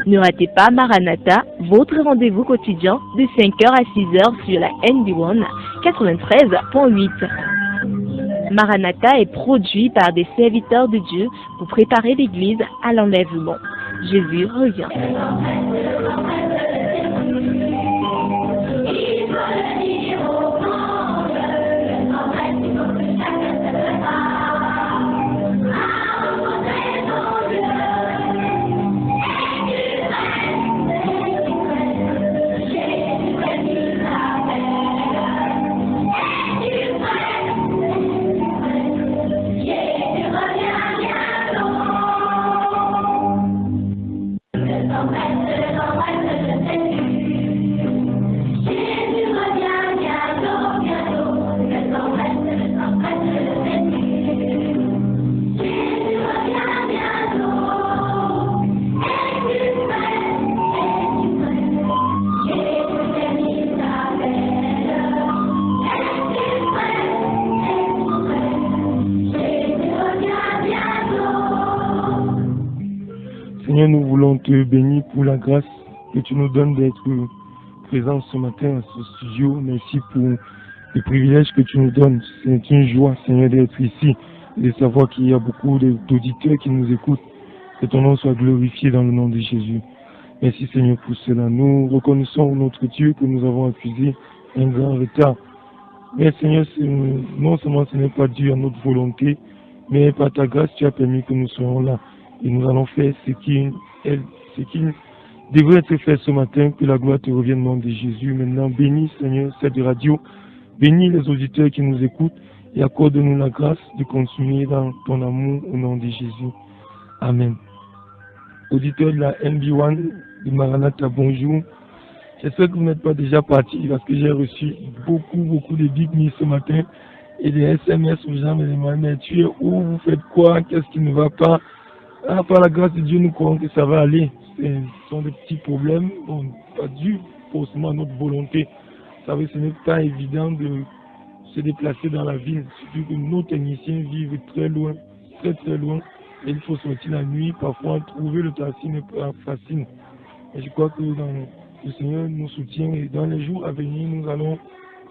Ne ratez pas Maranatha, votre rendez-vous quotidien de 5h à 6h sur la NB1 93.8. Maranatha est produit par des serviteurs de Dieu pour préparer l'Église à l'enlèvement. Jésus revient. Seigneur, nous voulons te bénir pour la grâce que tu nous donnes d'être présents ce matin à ce studio. Merci pour le privilège que tu nous donnes. C'est une joie, Seigneur, d'être ici et de savoir qu'il y a beaucoup d'auditeurs qui nous écoutent. Que ton nom soit glorifié dans le nom de Jésus. Merci, Seigneur, pour cela. Nous reconnaissons notre Dieu que nous avons accusé un grand retard. Mais, Seigneur, non seulement ce n'est pas dû à notre volonté, mais par ta grâce, tu as permis que nous soyons là. Et nous allons faire ce qui devrait être fait ce matin, que la gloire te revienne au nom de Jésus. Maintenant, bénis, Seigneur, cette radio, bénis les auditeurs qui nous écoutent et accorde-nous la grâce de continuer dans ton amour au nom de Jésus. Amen. Auditeurs de la NB1 de Maranatha, bonjour. J'espère que vous n'êtes pas déjà partis parce que j'ai reçu beaucoup de big news ce matin et des SMS où les gens me demandent, mais tu es où, vous faites quoi, qu'est-ce qui ne va pas? Par la grâce de Dieu, nous croyons que ça va aller. Ce sont des petits problèmes, pas dû forcément à notre volonté. Vous savez, ce n'est pas évident de se déplacer dans la ville, surtout que nos techniciens vivent très loin, très loin. Et il faut sortir la nuit, parfois trouver le taxi n'est pas facile. Et je crois que le Seigneur nous soutient et dans les jours à venir, nous allons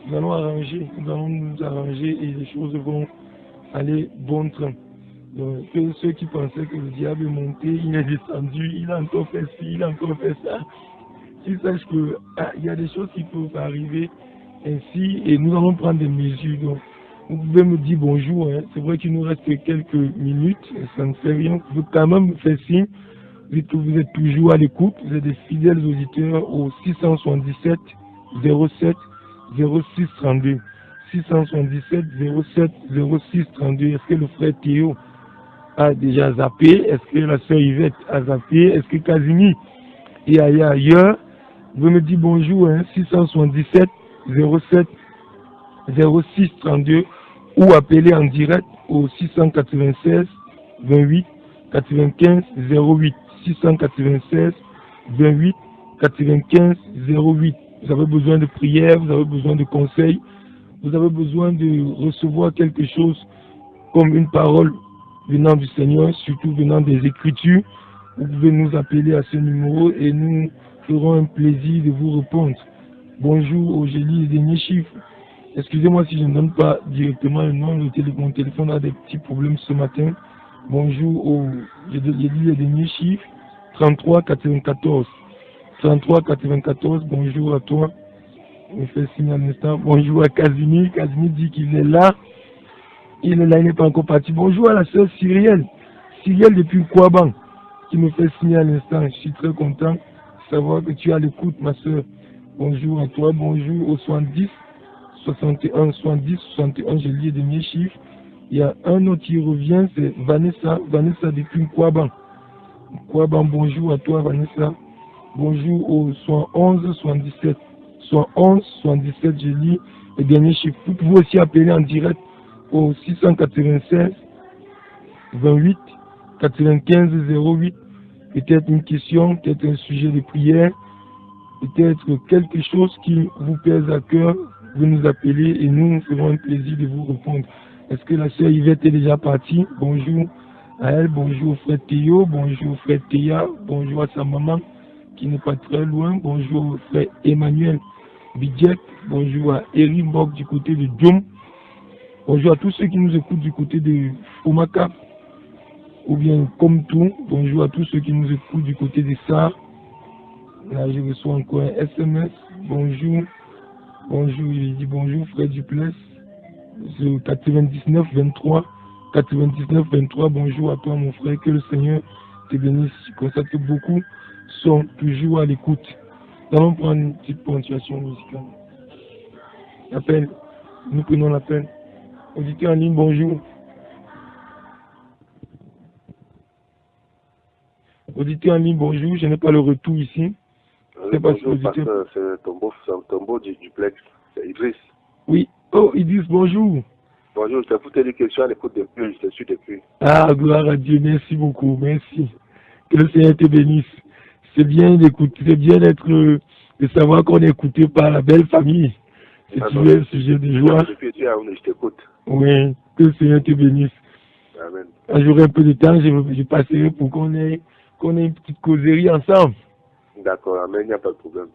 nous arranger et les choses vont aller bon train. Donc, ceux qui pensaient que le diable est monté, il est descendu, il a encore fait ci, il a encore fait ça. Ils sachent qu'il y a des choses qui peuvent arriver ainsi et nous allons prendre des mesures. Donc, vous pouvez me dire bonjour, hein. C'est vrai qu'il nous reste quelques minutes, ça ne fait rien. Vous pouvez quand même me faire signe, vu que vous êtes toujours à l'écoute, vous êtes des fidèles auditeurs au 677 07 06 32. 677 07 06 32. Est-ce que le frère Théo a déjà zappé? Est-ce que la sœur Yvette a zappé? Est-ce que Casimir est ailleurs? Vous me dites bonjour, hein, 677 07 06 32 ou appelez en direct au 696 28 95 08. 696 28 95 08. Vous avez besoin de prière, vous avez besoin de conseils, vous avez besoin de recevoir quelque chose comme une parole venant du Seigneur, surtout venant des Écritures. Vous pouvez nous appeler à ce numéro et nous ferons un plaisir de vous répondre. Bonjour, Ogélie, les derniers chiffres. Excusez-moi si je ne donne pas directement le nom, mon téléphone a des petits problèmes ce matin. Bonjour, j'ai dit les derniers chiffres, 33 94. 33 94, bonjour à toi. On me fait signe à l'instant. Bonjour à Casimir. Casimir dit qu'il est là. Il est là, il n'est pas encore parti. Bonjour à la sœur Cyrielle. Cyrielle depuis Kouaban, qui me fait signer à l'instant. Je suis très content de savoir que tu as l'écoute, ma sœur. Bonjour à toi. Bonjour au 70 61 70 61. Je lis les derniers chiffres. Il y a un autre qui revient, c'est Vanessa. Vanessa depuis Kouaban. Kouaban, bonjour à toi, Vanessa. Bonjour au 111 77. 111 77, je lis les derniers chiffres. Vous pouvez aussi appeler en direct au 696 28 95 08. Peut-être une question, peut-être un sujet de prière, peut-être quelque chose qui vous pèse à cœur. Vous nous appelez et nous ferons un plaisir de vous répondre. Est-ce que la sœur Yvette est déjà partie? Bonjour à elle, bonjour au frère Théo, bonjour au frère Théa, bonjour à sa maman qui n'est pas très loin, bonjour au frère Emmanuel Bidjek, bonjour à Eric Mbok du côté de Djom, bonjour à tous ceux qui nous écoutent du côté de Fumaka, ou bien comme tout, bonjour à tous ceux qui nous écoutent du côté de Sar. Là, je reçois encore un SMS, bonjour, il dit bonjour frère Duplessis, 99 23, 99 23, bonjour à toi mon frère, que le Seigneur te bénisse. Je constate que beaucoup sont toujours à l'écoute. Nous allons prendre une petite ponctuation musicale. L'appel, nous prenons l'appel. Auditeur en ligne, bonjour. Auditeur en ligne, bonjour, je n'ai pas le retour ici. Bonjour, pasteur, c'est Tombeau du Duplex, c'est Idriss. Oui, oh Idriss, bonjour. Bonjour, c'est pour te dire que je suis à l'écoute depuis, je te suis depuis. Ah, gloire à Dieu, merci beaucoup, merci. Que le Seigneur te bénisse. C'est bien d'écouter, c'est bien de savoir qu'on est écouté par la belle famille. C'est toujours un sujet de joie. Je t'écoute. Oui, que le Seigneur te bénisse. Amen. J'aurai un peu de temps, je passerai pour qu'on ait une petite causerie ensemble. D'accord, amen, il n'y a pas de problème.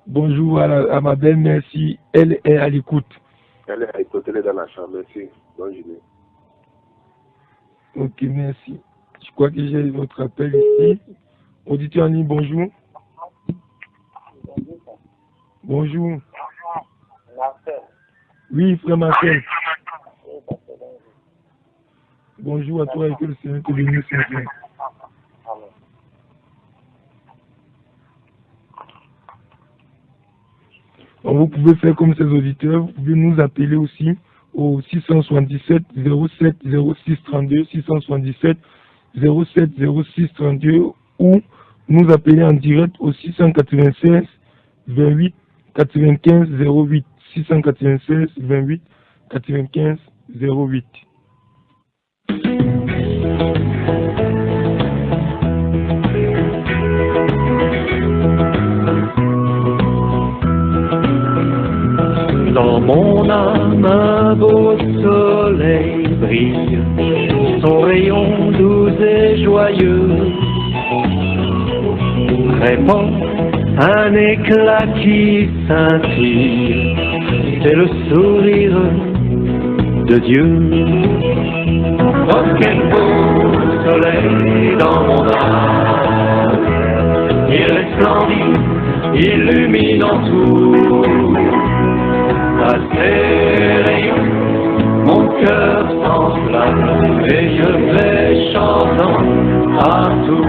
Bonjour à ma belle, merci. Elle est à l'écoute. Elle est à l'écoute, elle est dans la chambre, merci. Bonne journée. Ok, merci. Je crois que j'ai votre appel ici. Auditeur en ligne, bonjour. Bonjour. Marcel. Oui, frère Marcel. Bonjour à toi et que le Seigneur te bénisse, mon frère. Vous pouvez faire comme ces auditeurs, vous pouvez nous appeler aussi au 677 07 06 32, 677 07 06 32 ou nous appeler en direct au 696 28 95 08, 696 28 95 08. Dans mon âme, un beau soleil brille, son rayon doux et joyeux répand un éclat qui scintille, c'est le sourire de Dieu. Oh, quel beau soleil dans mon âme, il resplendit, illuminant tout. À ses rayons, mon cœur s'enflamme et je vais chantant partout.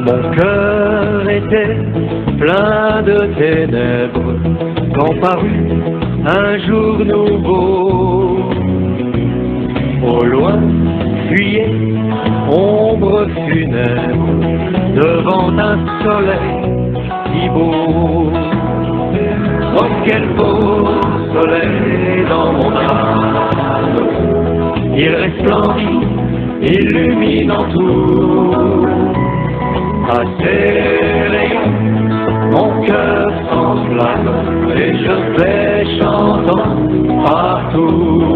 Mon cœur était plein de ténèbres quand parut un jour nouveau. Au loin fuyait ombre funèbre devant un soleil si beau. Oh, quel beau soleil dans mon âme, il resplendit, illuminant tout. À ses rayons, mon cœur s'enflamme et je vais chantant partout.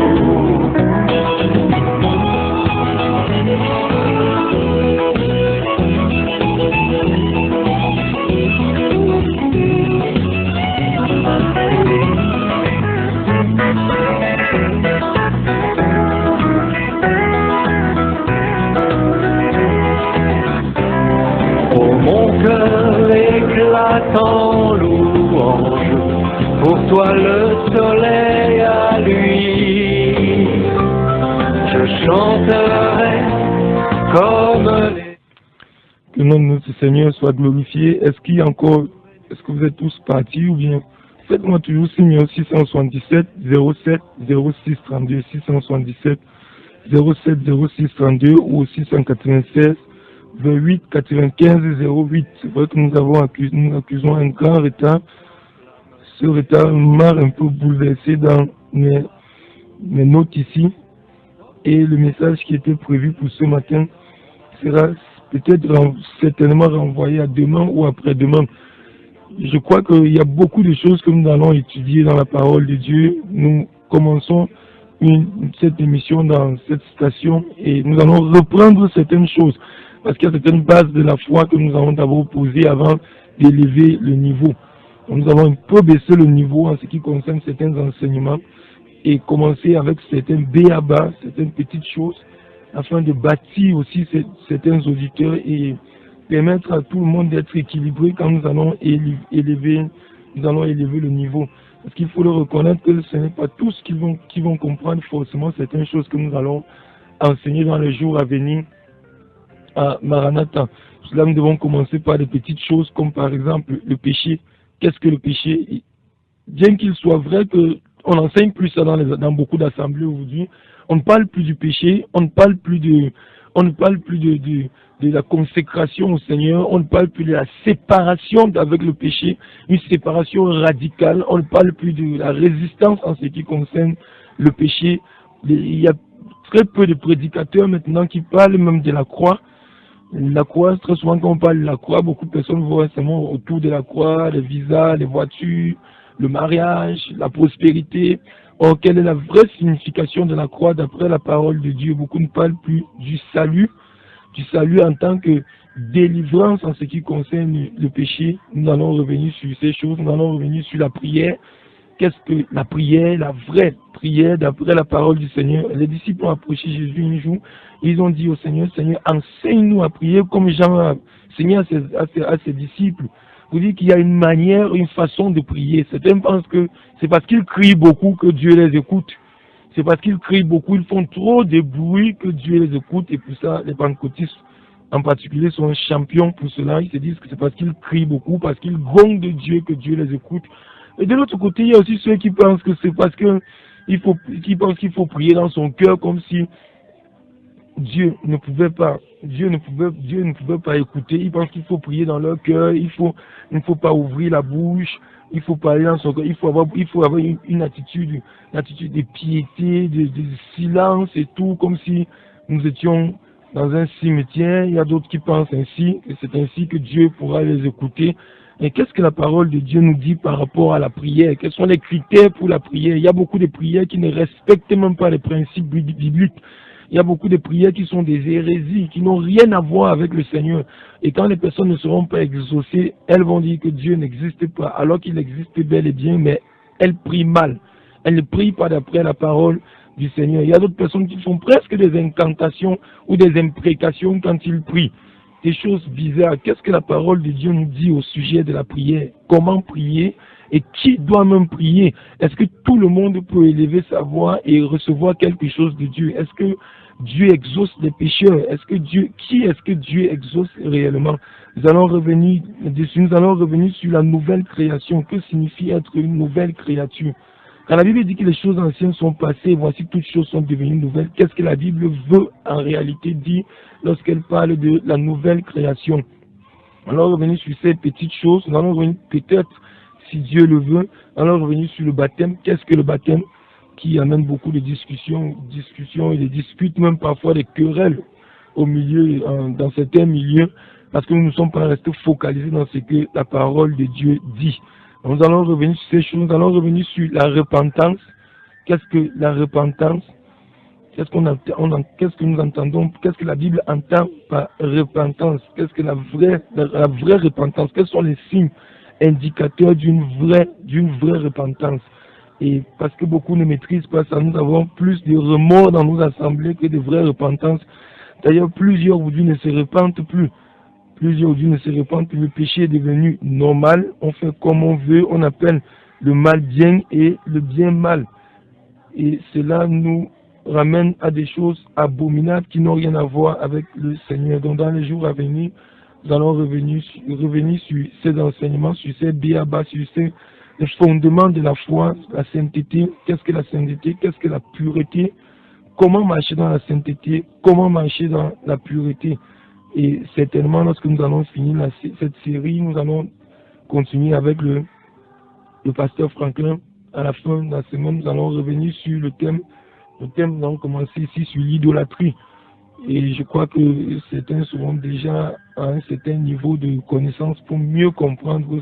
Éclatant louange, pour toi le soleil à lui, je chanterai comme les... Que le nom de notre Seigneur soit glorifié. Est-ce que vous êtes tous partis ou bien faites-moi toujours signe au 677 07 06 32, 677 07 06 32 ou au 696 28 95 08. C'est vrai que nous accusons un grand retard. Ce retard m'a un peu bouleversé dans mes notes ici. Et le message qui était prévu pour ce matin sera peut-être certainement renvoyé à demain ou après-demain. Je crois qu'il y a beaucoup de choses que nous allons étudier dans la parole de Dieu. Nous commençons cette émission dans cette station et nous allons reprendre certaines choses parce qu'il y a certaines bases de la foi que nous allons d'abord poser avant d'élever le niveau. Donc, nous allons un peu baisser le niveau en ce qui concerne certains enseignements et commencer avec certains b.a.-ba, certaines petites choses afin de bâtir aussi certains auditeurs et permettre à tout le monde d'être équilibré quand nous allons élever le niveau. Parce qu'il faut le reconnaître que ce n'est pas tous qui vont comprendre forcément certaines choses que nous allons enseigner dans les jours à venir à Maranatha. Là, nous devons commencer par des petites choses comme par exemple le péché. Qu'est-ce que le péché? Bien qu'il soit vrai qu'on n'enseigne plus ça dans beaucoup d'assemblées aujourd'hui, on ne parle plus du péché, on ne parle plus de la consécration au Seigneur, on ne parle plus de la séparation avec le péché, une séparation radicale, on ne parle plus de la résistance en ce qui concerne le péché. Il y a très peu de prédicateurs maintenant qui parlent même de la croix. La croix, très souvent quand on parle de la croix, beaucoup de personnes voient seulement autour de la croix, les visas, les voitures, le mariage, la prospérité. Or, quelle est la vraie signification de la croix d'après la parole de Dieu? Beaucoup ne parlent plus du salut en tant que délivrance en ce qui concerne le péché. Nous allons revenir sur ces choses, nous allons revenir sur la prière. Qu'est-ce que la prière, la vraie prière d'après la parole du Seigneur? Les disciples ont approché Jésus un jour, ils ont dit au Seigneur, Seigneur, enseigne-nous à prier comme Jean a enseigné à ses disciples. Vous dites qu'il y a une manière, une façon de prier. Certains pensent que c'est parce qu'ils crient beaucoup que Dieu les écoute. C'est parce qu'ils crient beaucoup, ils font trop de bruit que Dieu les écoute. Et pour ça, les pentecôtistes en particulier sont champions pour cela. Ils se disent que c'est parce qu'ils crient beaucoup, parce qu'ils gongent de Dieu que Dieu les écoute. Et de l'autre côté, il y a aussi ceux qui pensent que c'est parce qu'ils pensent qu'il faut prier dans son cœur comme si Dieu ne pouvait pas écouter. Ils pensent qu'il faut prier dans leur cœur, il ne faut pas ouvrir la bouche, il faut parler dans son cœur, il faut avoir une attitude de piété, de silence et tout, comme si nous étions dans un cimetière. Il y a d'autres qui pensent ainsi, que c'est ainsi que Dieu pourra les écouter. Et qu'est-ce que la parole de Dieu nous dit par rapport à la prière? Quels sont les critères pour la prière? Il y a beaucoup de prières qui ne respectent même pas les principes bibliques. Il y a beaucoup de prières qui sont des hérésies, qui n'ont rien à voir avec le Seigneur. Et quand les personnes ne seront pas exaucées, elles vont dire que Dieu n'existe pas, alors qu'il existe bel et bien, mais elles prient mal. Elles ne prient pas d'après la parole du Seigneur. Il y a d'autres personnes qui font presque des incantations ou des imprécations quand ils prient. Des choses bizarres. Qu'est-ce que la parole de Dieu nous dit au sujet de la prière? Comment prier? Et qui doit même prier? Est-ce que tout le monde peut élever sa voix et recevoir quelque chose de Dieu? Est-ce que Dieu exauce les pécheurs? Qui est-ce que Dieu exauce réellement? Nous allons revenir sur la nouvelle création. Que signifie être une nouvelle créature? Quand la Bible dit que les choses anciennes sont passées, voici toutes choses sont devenues nouvelles. Qu'est-ce que la Bible veut en réalité dire lorsqu'elle parle de la nouvelle création? Nous allons revenir sur ces petites choses. Nous allons revenir peut-être, si Dieu le veut, nous allons revenir sur le baptême. Qu'est-ce que le baptême? Qui amène beaucoup de discussions et des disputes, même parfois des querelles dans certains milieux, parce que nous ne sommes pas restés focalisés dans ce que la parole de Dieu dit. Nous allons revenir sur ces choses, nous allons revenir sur la repentance. Qu'est-ce que la repentance? Qu'est-ce que nous entendons? Qu'est-ce que la Bible entend par repentance? Qu'est-ce que la vraie repentance? Quels sont les signes indicateurs d'une vraie repentance? Et parce que beaucoup ne maîtrisent pas ça, nous avons plus de remords dans nos assemblées que de vraies repentances. D'ailleurs, plusieurs aujourd'hui ne se repentent plus. Le péché est devenu normal. On fait comme on veut. On appelle le mal bien et le bien mal. Et cela nous ramène à des choses abominables qui n'ont rien à voir avec le Seigneur. Donc dans les jours à venir, nous allons revenir sur ces enseignements, sur ces b.a.-ba, sur ces fondements de la foi, la sainteté. Qu'est-ce que la sainteté? Qu'est-ce que la pureté? Comment marcher dans la sainteté? Comment marcher dans la pureté? Et certainement, lorsque nous allons finir cette série, nous allons continuer avec le pasteur Franklin. À la fin de la semaine, nous allons revenir sur le thème. Nous allons commencer ici sur l'idolâtrie. Et je crois que certains seront déjà à un certain niveau de connaissance pour mieux comprendre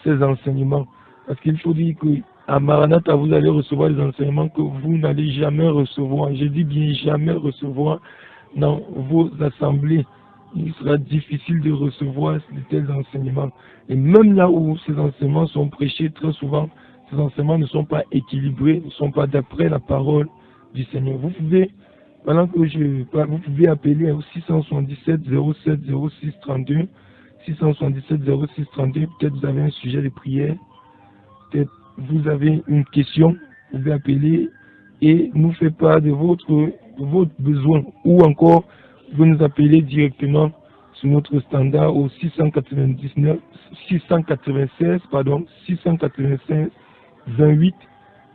ces enseignements. Parce qu'il faut dire que à Maranatha, vous allez recevoir des enseignements que vous n'allez jamais recevoir. Je dis bien jamais recevoir dans vos assemblées. Il sera difficile de recevoir de tels enseignements. Et même là où ces enseignements sont prêchés, très souvent, ces enseignements ne sont pas équilibrés, ne sont pas d'après la parole du Seigneur. Vous pouvez, pendant que vous pouvez appeler au 677 07 06 32, 677 06 32, peut-être vous avez un sujet de prière, peut-être vous avez une question, vous pouvez appeler et nous faire part de votre besoin, ou encore vous nous appelez directement sur notre standard au 696 28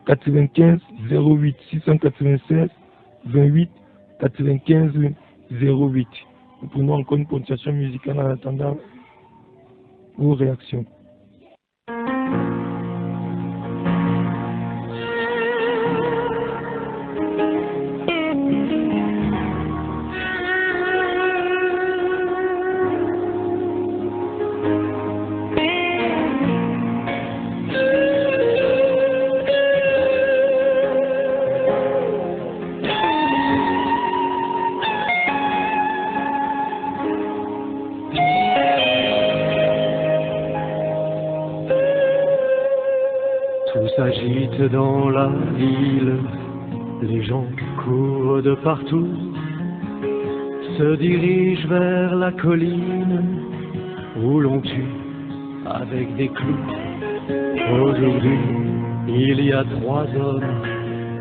95 08, 696 28 95 08. Nous prenons encore une ponctuation musicale en attendant vos réactions. S'agite dans la ville, les gens courent de partout, se dirigent vers la colline où l'on tue avec des clous. Aujourd'hui, il y a 3 hommes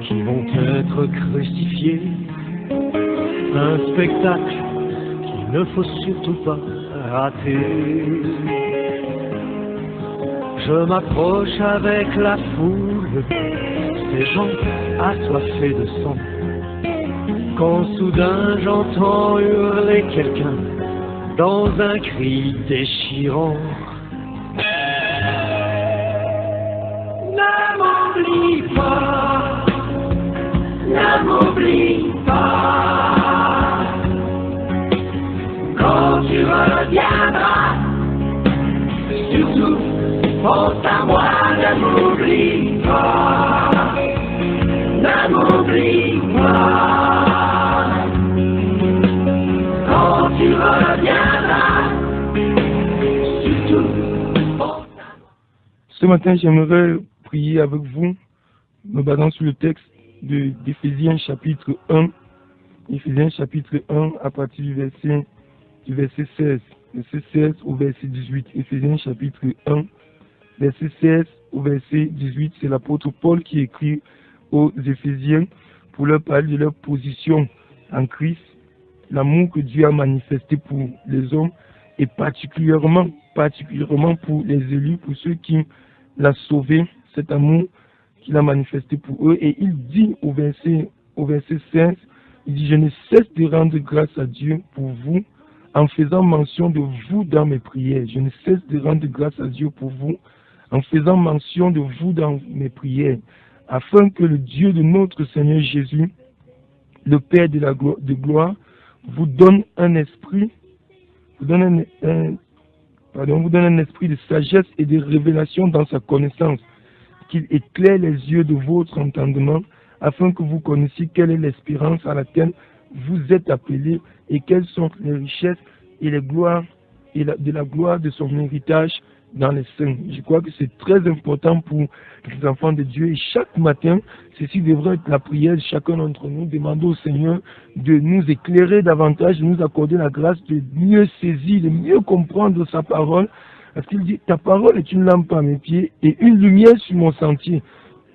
qui vont être crucifiés, un spectacle qu'il ne faut surtout pas rater. Je m'approche avec la foule, ces gens assoiffés de sang, quand soudain j'entends hurler quelqu'un dans un cri déchirant. Ne m'oublie pas, ne m'oublie pas, quand tu reviendras, surtout pense à moi, ne m'oublie pas, ne m'oublie pas, quand tu reviendras, surtout pense à moi. Ce matin, j'aimerais prier avec vous, me basant sur le texte d'Éphésiens chapitre 1, Éphésiens chapitre 1 à partir du verset 16, verset 16 au verset 18, Éphésiens chapitre 1, verset 16 au verset 18, c'est l'apôtre Paul qui écrit aux Éphésiens pour leur parler de leur position en Christ, l'amour que Dieu a manifesté pour les hommes et particulièrement pour les élus, pour ceux qui l'ont sauvé, cet amour qu'il a manifesté pour eux. Et il dit au verset 16, il dit: je ne cesse de rendre grâce à Dieu pour vous en faisant mention de vous dans mes prières. Je ne cesse de rendre grâce à Dieu pour vous en faisant mention de vous dans mes prières, afin que le Dieu de notre Seigneur Jésus, le Père de gloire, vous donne un esprit, vous donne un esprit de sagesse et de révélation dans sa connaissance, qu'il éclaire les yeux de votre entendement, afin que vous connaissiez quelle est l'espérance à laquelle vous êtes appelés et quelles sont les richesses et les gloires de la gloire de son héritage dans les saints. Je crois que c'est très important pour les enfants de Dieu et chaque matin, ceci devrait être la prière de chacun d'entre nous, demander au Seigneur de nous éclairer davantage, de nous accorder la grâce de mieux saisir, de mieux comprendre sa parole, parce qu'il dit: ta parole est une lampe à mes pieds et une lumière sur mon sentier.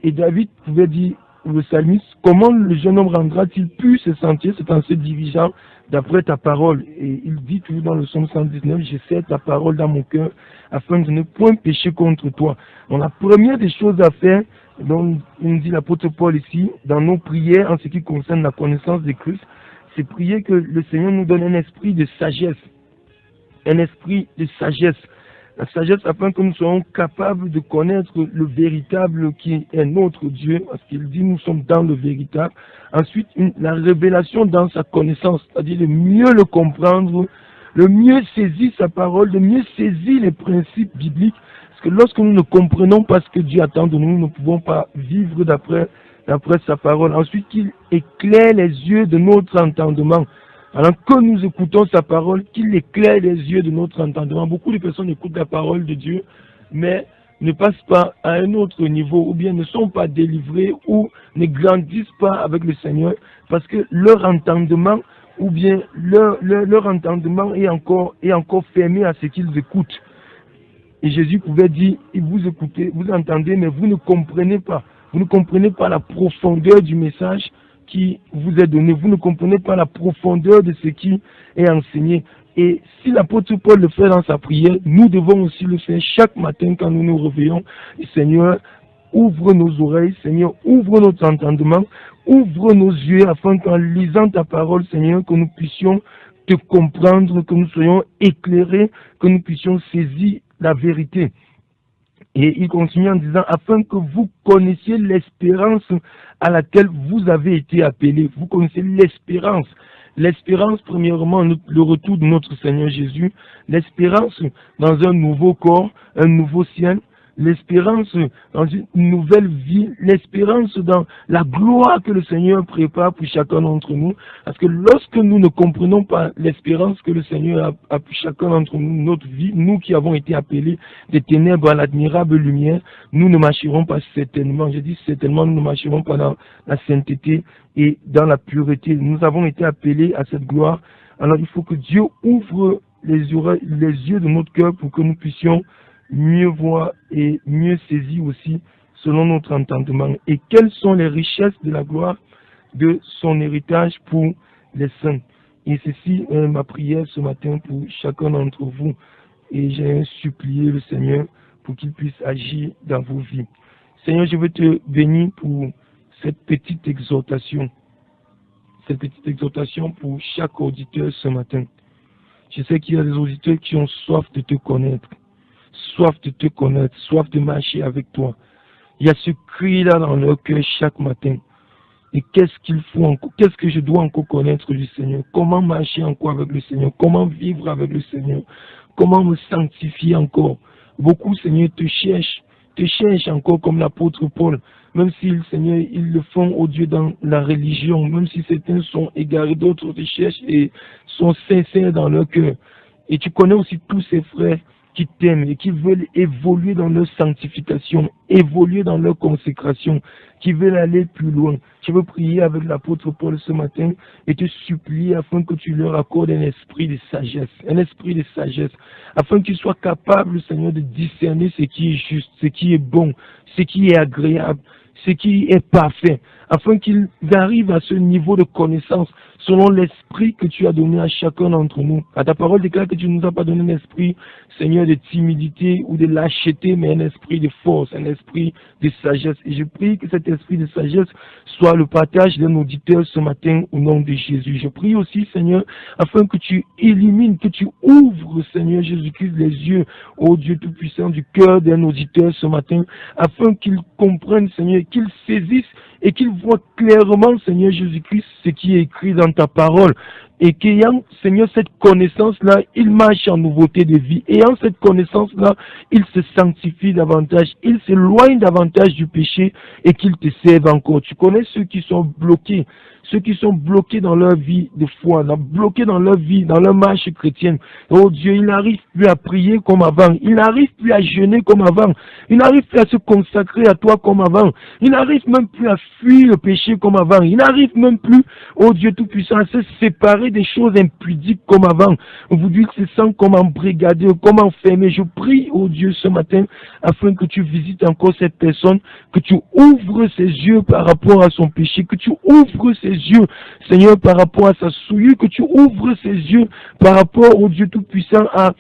Et David pouvait dire, le psalmiste, comment le jeune homme rendra-t-il plus ce sentier? C'est en se dirigeant d'après ta parole. Et il dit toujours dans le psaume 119, je sais ta parole dans mon cœur, afin de ne point pécher contre toi. Donc la première des choses à faire, donc il nous dit l'apôtre Paul ici, dans nos prières en ce qui concerne la connaissance de Christ, c'est prier que le Seigneur nous donne un esprit de sagesse. Un esprit de sagesse. La sagesse afin que nous soyons capables de connaître le véritable qui est notre Dieu, parce qu'il dit nous sommes dans le véritable. Ensuite, la révélation dans sa connaissance, c'est-à-dire de mieux le comprendre, le mieux saisir sa parole, de mieux saisir les principes bibliques. Parce que lorsque nous ne comprenons pas ce que Dieu attend de nous, nous ne pouvons pas vivre d'après sa parole. Ensuite, qu'il éclaire les yeux de notre entendement. Alors que nous écoutons sa parole, qu'il éclaire les yeux de notre entendement. Beaucoup de personnes écoutent la parole de Dieu, mais ne passent pas à un autre niveau, ou bien ne sont pas délivrés, ou ne grandissent pas avec le Seigneur, parce que leur entendement, ou bien leur entendement est encore fermé à ce qu'ils écoutent. Et Jésus pouvait dire, vous écoutez, vous entendez, mais vous ne comprenez pas. Vous ne comprenez pas la profondeur du message qui vous est donné. Vous ne comprenez pas la profondeur de ce qui est enseigné. Et si l'apôtre Paul le fait dans sa prière, nous devons aussi le faire chaque matin quand nous nous réveillons. Et Seigneur, ouvre nos oreilles, Seigneur, ouvre notre entendement, ouvre nos yeux afin qu'en lisant ta parole, Seigneur, que nous puissions te comprendre, que nous soyons éclairés, que nous puissions saisir la vérité. Et il continue en disant, afin que vous connaissiez l'espérance à laquelle vous avez été appelés. Vous connaissez l'espérance. L'espérance, premièrement, le retour de notre Seigneur Jésus. L'espérance dans un nouveau corps, un nouveau ciel. L'espérance dans une nouvelle vie, l'espérance dans la gloire que le Seigneur prépare pour chacun d'entre nous. Parce que lorsque nous ne comprenons pas l'espérance que le Seigneur a pour chacun d'entre nous, notre vie, nous qui avons été appelés des ténèbres à l'admirable lumière, nous ne marcherons pas certainement, je dis certainement, nous ne marcherons pas dans la sainteté et dans la pureté. Nous avons été appelés à cette gloire. Alors il faut que Dieu ouvre les yeux de notre cœur pour que nous puissions mieux voir et mieux saisir aussi selon notre entendement. Et quelles sont les richesses de la gloire de son héritage pour les saints. Et ceci est ma prière ce matin pour chacun d'entre vous. Et j'ai supplié le Seigneur pour qu'il puisse agir dans vos vies. Seigneur, je veux te bénir pour cette petite exhortation. Cette petite exhortation pour chaque auditeur ce matin. Je sais qu'il y a des auditeurs qui ont soif de te connaître. Soif de te connaître, soif de marcher avec toi. Il y a ce cri-là dans leur cœur chaque matin. Et qu'est-ce qu'il faut encore, qu'est-ce que je dois encore connaître du Seigneur? Comment marcher encore avec le Seigneur? Comment vivre avec le Seigneur? Comment me sanctifier encore? Beaucoup, Seigneur, te cherchent encore comme l'apôtre Paul. Même si, Seigneur, ils le font, oh Dieu, dans la religion. Même si certains sont égarés, d'autres te cherchent et sont sincères dans leur cœur. Et tu connais aussi tous ces frères qui t'aiment et qui veulent évoluer dans leur sanctification, évoluer dans leur consécration, qui veulent aller plus loin. Je veux prier avec l'apôtre Paul ce matin et te supplier afin que tu leur accordes un esprit de sagesse, afin qu'ils soient capables, Seigneur, de discerner ce qui est juste, ce qui est bon, ce qui est agréable, ce qui est parfait, afin qu'ils arrivent à ce niveau de connaissance selon l'esprit que tu as donné à chacun d'entre nous. À ta parole déclare que tu ne nous as pas donné un esprit, Seigneur, de timidité ou de lâcheté, mais un esprit de force, un esprit de sagesse. Et je prie que cet esprit de sagesse soit le partage d'un auditeur ce matin au nom de Jésus. Je prie aussi, Seigneur, afin que tu élimines, que tu ouvres, Seigneur Jésus-Christ, les yeux, ô Dieu Tout-Puissant, du cœur d'un auditeur ce matin, afin qu'il comprenne, Seigneur, qu'il saisisse et qu'il voit clairement, Seigneur Jésus-Christ, ce qui est écrit dans ta parole. Et qu'ayant, Seigneur, cette connaissance-là, il marche en nouveauté de vie. Ayant cette connaissance-là, il se sanctifie davantage, il s'éloigne davantage du péché et qu'il te serve encore. Tu connais ceux qui sont bloqués dans leur vie de foi, bloqués dans leur vie, dans leur marche chrétienne. Oh Dieu, ils n'arrivent plus à prier comme avant, ils n'arrivent plus à jeûner comme avant, ils n'arrivent plus à se consacrer à toi comme avant, ils n'arrivent même plus à fuir le péché comme avant, ils n'arrivent même plus, oh Dieu Tout-Puissant, à se séparer des choses impudiques comme avant. Vous dites que se sent comme embrigadé, comme enfermé. Je prie, oh Dieu, ce matin, afin que tu visites encore cette personne, que tu ouvres ses yeux par rapport à son péché, que tu ouvres ses yeux, Seigneur, par rapport à sa souillure, que tu ouvres ses yeux par rapport au Dieu Tout-Puissant à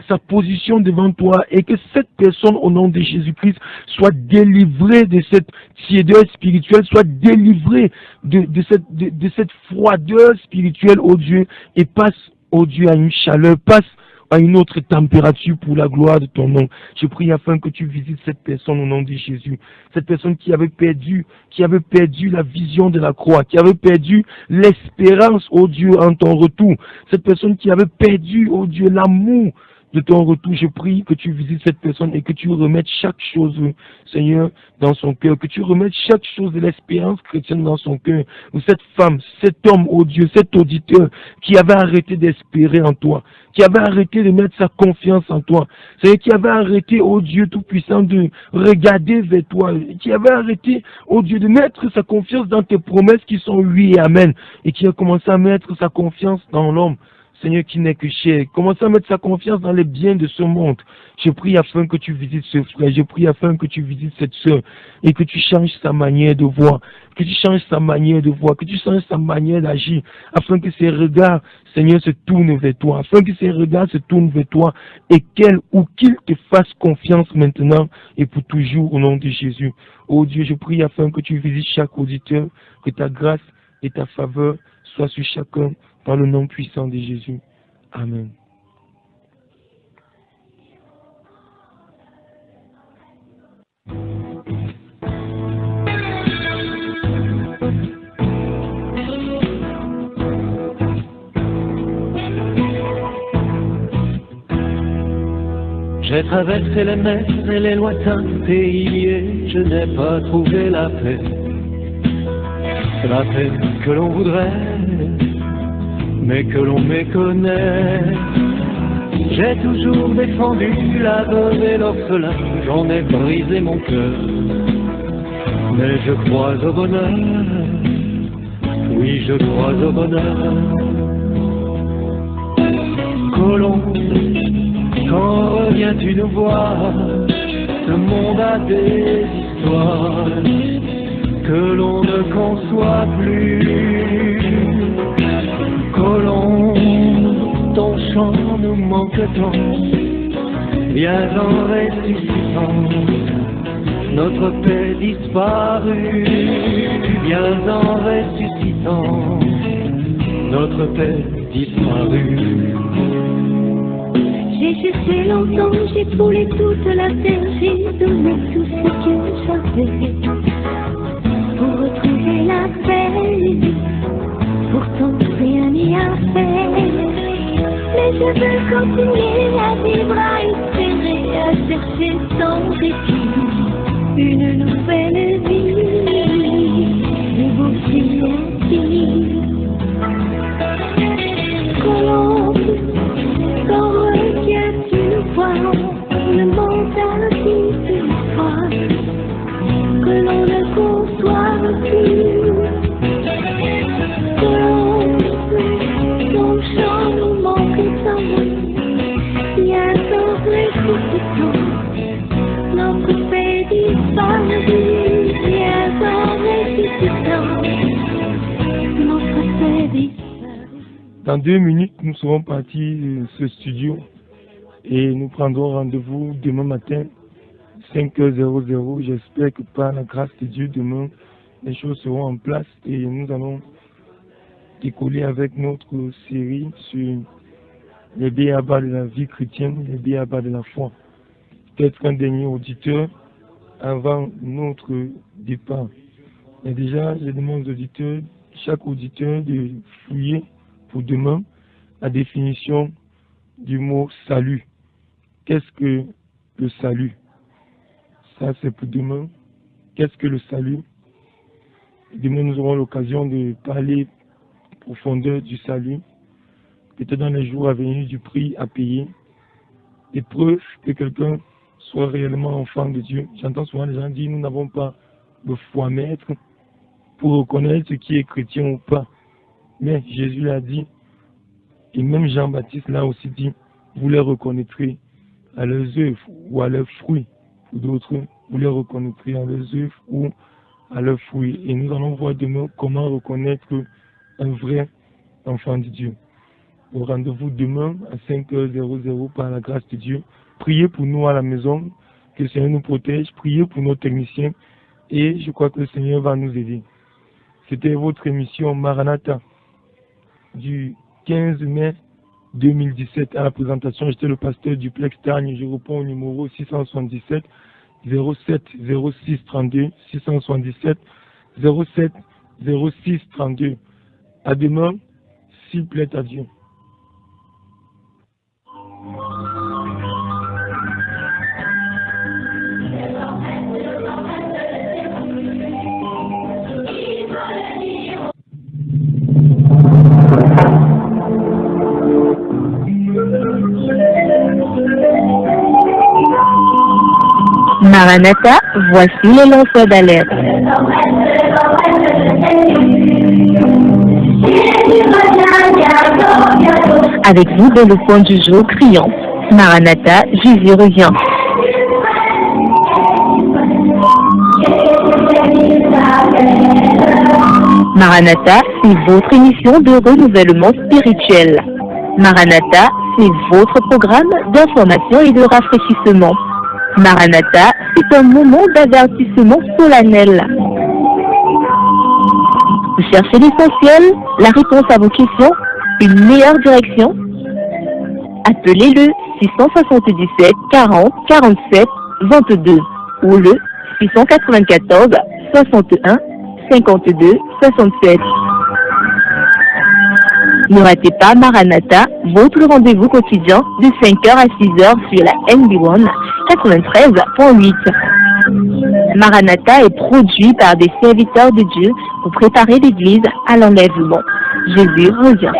sa position devant toi et que cette personne au nom de Jésus-Christ soit délivrée de cette tiédeur spirituelle, soit délivrée de cette froideur spirituelle, oh Dieu, et passe, oh Dieu, à une chaleur, passe à une autre température pour la gloire de ton nom. Je prie afin que tu visites cette personne au nom de Jésus. Cette personne qui avait perdu la vision de la croix, qui avait perdu l'espérance, oh Dieu, en ton retour. Cette personne qui avait perdu, oh Dieu, l'amour de ton retour. Je prie que tu visites cette personne et que tu remettes chaque chose, Seigneur, dans son cœur, que tu remettes chaque chose de l'espérance chrétienne dans son cœur. Ou cette femme, cet homme, oh Dieu, cet auditeur qui avait arrêté d'espérer en toi, qui avait arrêté de mettre sa confiance en toi, Seigneur, qui avait arrêté, oh Dieu Tout-Puissant, de regarder vers toi, qui avait arrêté, oh Dieu, de mettre sa confiance dans tes promesses qui sont oui et amen, et qui a commencé à mettre sa confiance dans l'homme, Seigneur, qui n'est que cher. Commence à mettre sa confiance dans les biens de ce monde. Je prie afin que tu visites ce frère, je prie afin que tu visites cette soeur et que tu changes sa manière de voir, que tu changes sa manière de voir, que tu changes sa manière d'agir, afin que ses regards, Seigneur, se tournent vers toi, afin que ses regards se tournent vers toi et qu'elle ou qu'il te fasse confiance maintenant et pour toujours au nom de Jésus. Oh Dieu, je prie afin que tu visites chaque auditeur, que ta grâce et ta faveur soient sur chacun dans le nom puissant de Jésus. Amen. J'ai traversé les mers et les lointains pays et je n'ai pas trouvé la paix que l'on voudrait, mais que l'on méconnaît. J'ai toujours défendu la veuve et l'orphelin, j'en ai brisé mon cœur, mais je crois au bonheur, oui je crois au bonheur. Colomb, quand reviens-tu nous voir? Ce monde a des histoires que l'on ne conçoit plus. Colomb, ton chant nous manque tant, viens en ressuscitant, notre paix disparue, viens en ressuscitant, notre paix disparue. J'ai cherché longtemps, j'ai foulé toute la terre, j'ai donné tout ce que j'avais pour retrouver la paix. Pourtant rien n'y a fait, mais je veux continuer à vivre, à espérer, à chercher sans répit une nouvelle vie, nouveau siècle. Comment reviens-tu nous voir? Le monde a dit une fois que l'on ne conçoit plus. Ton chant nous manque tant, viens en ressuscitant, notre paix disparue, viens en ressuscitant, notre paix disparue. Dans 2 minutes, nous serons partis de ce studio et nous prendrons rendez-vous demain matin, 5h00. J'espère que par la grâce de Dieu, demain, les choses seront en place et nous allons décoller avec notre série sur les b.a.-ba de la vie chrétienne, les b.a.-ba de la foi. Peut-être un dernier auditeur avant notre départ. Et déjà, je demande aux auditeurs, chaque auditeur de fouiller pour demain la définition du mot salut. Qu'est-ce que le salut? Ça, c'est pour demain. Qu'est-ce que le salut? Demain, nous aurons l'occasion de parler profondeur du salut, peut-être dans les jours à venir du prix à payer, des preuves que quelqu'un soit réellement enfant de Dieu. J'entends souvent les gens dire nous n'avons pas de foi maître pour reconnaître ce qui est chrétien ou pas. Mais Jésus l'a dit, et même Jean-Baptiste l'a aussi dit, vous les reconnaîtrez à leurs œuvres ou à leurs fruits. Pour d'autres, vous les reconnaîtrez à leurs œuvres ou à leurs fruits. Et nous allons voir demain comment reconnaître un vrai enfant de Dieu. Au rendez-vous demain à 5h00 par la grâce de Dieu. Priez pour nous à la maison, que le Seigneur nous protège. Priez pour nos techniciens et je crois que le Seigneur va nous aider. C'était votre émission Maranatha du 15 mai 2017. À la présentation, j'étais le pasteur Duplex Targne. Je réponds au numéro 677 07 06 32 677 07 06 32. À demain, s'il plaît à Dieu. Maranatha, voici les lanceurs d'alerte. Avec vous dans le point du jour criant, Maranatha, Jésus revient. Maranatha, c'est votre émission de renouvellement spirituel. Maranatha, c'est votre programme d'information et de rafraîchissement. Maranatha, c'est un moment d'avertissement solennel. Vous cherchez l'essentiel, la réponse à vos questions, une meilleure direction? Appelez le 677 40 47 22 ou le 694 61 52 67. Ne ratez pas Maranatha, votre rendez-vous quotidien de 5h à 6h sur la NB1 93.8. Maranatha est produit par des serviteurs de Dieu pour préparer l'Église à l'enlèvement. Jésus revient.